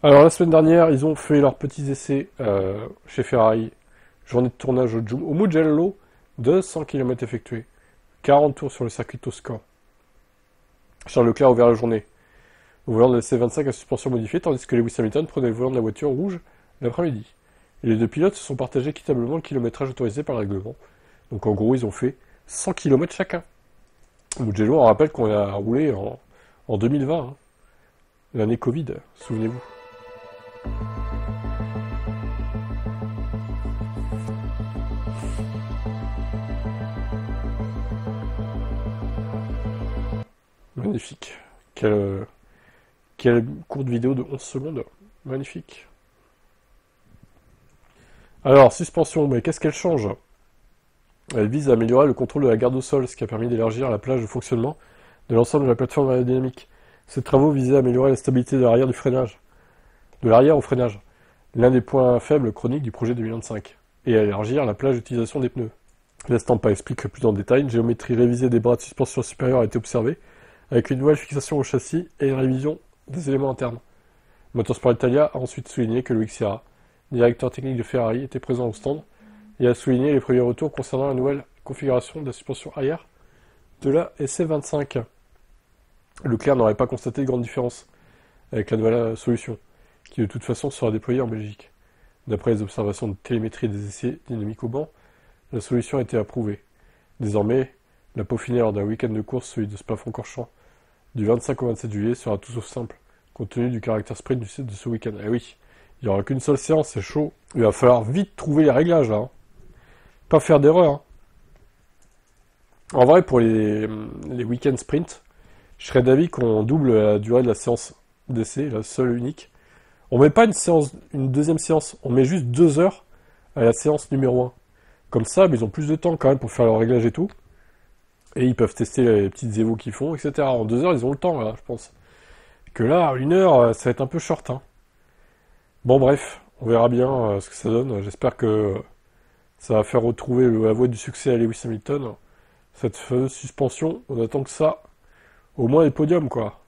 Alors la semaine dernière, ils ont fait leurs petits essais chez Ferrari. Journée de tournage au Mugello, 200 km effectués. 40 tours sur le circuit Toscan. Charles Leclerc a ouvert la journée au volant de la C25 à suspension modifiée, tandis que Lewis Hamilton prenait le volant de la voiture rouge l'après-midi. Et les deux pilotes se sont partagés équitablement le kilométrage autorisé par le règlement. Donc en gros, ils ont fait 100 km chacun. Mugello, on rappelle qu'on a roulé en 2020, hein, l'année Covid, souvenez-vous. Magnifique. Quelle courte vidéo de 11 secondes. Magnifique. Alors, suspension, mais qu'est-ce qu'elle change? Elle vise à améliorer le contrôle de la garde au sol, ce qui a permis d'élargir la plage de fonctionnement de l'ensemble de la plateforme aérodynamique. Ces travaux visaient à améliorer la stabilité de l'arrière du freinage. De l'arrière au freinage. L'un des points faibles chroniques du projet 2025. Et à élargir la plage d'utilisation des pneus. L'estampa explique plus en détail, une géométrie révisée des bras de suspension supérieure a été observée, avec une nouvelle fixation au châssis et une révision des éléments internes. Motorsport Italia a ensuite souligné que Loïc Sierra, directeur technique de Ferrari, était présent au stand et a souligné les premiers retours concernant la nouvelle configuration de la suspension arrière de la SC25. Leclerc n'aurait pas constaté de grande différence avec la nouvelle solution, qui de toute façon sera déployée en Belgique. D'après les observations de télémétrie des essais dynamiques au banc, la solution a été approuvée. Désormais, la peaufinée lors d'un week-end de course, celui de Spa-Francorchamps, du 25 au 27 juillet, sera tout sauf simple, compte tenu du caractère sprint du site de ce week-end. Eh oui, il n'y aura qu'une seule séance, c'est chaud. Il va falloir vite trouver les réglages, là. Hein. Pas faire d'erreur. Hein. En vrai, pour les week-end sprint, je serais d'avis qu'on double la durée de la séance d'essai, la seule unique. On met pas une deuxième séance, on met juste 2 heures à la séance numéro 1. Comme ça, mais ils ont plus de temps quand même pour faire leur réglage et tout. Et ils peuvent tester les petites évos qu'ils font, etc. En 2 heures, ils ont le temps, là, je pense. Que là, 1 heure, ça va être un peu short. Hein. Bon, bref, on verra bien ce que ça donne. J'espère que ça va faire retrouver la voie du succès à Lewis Hamilton. Cette fameuse suspension, on attend que ça. Au moins les podiums, quoi.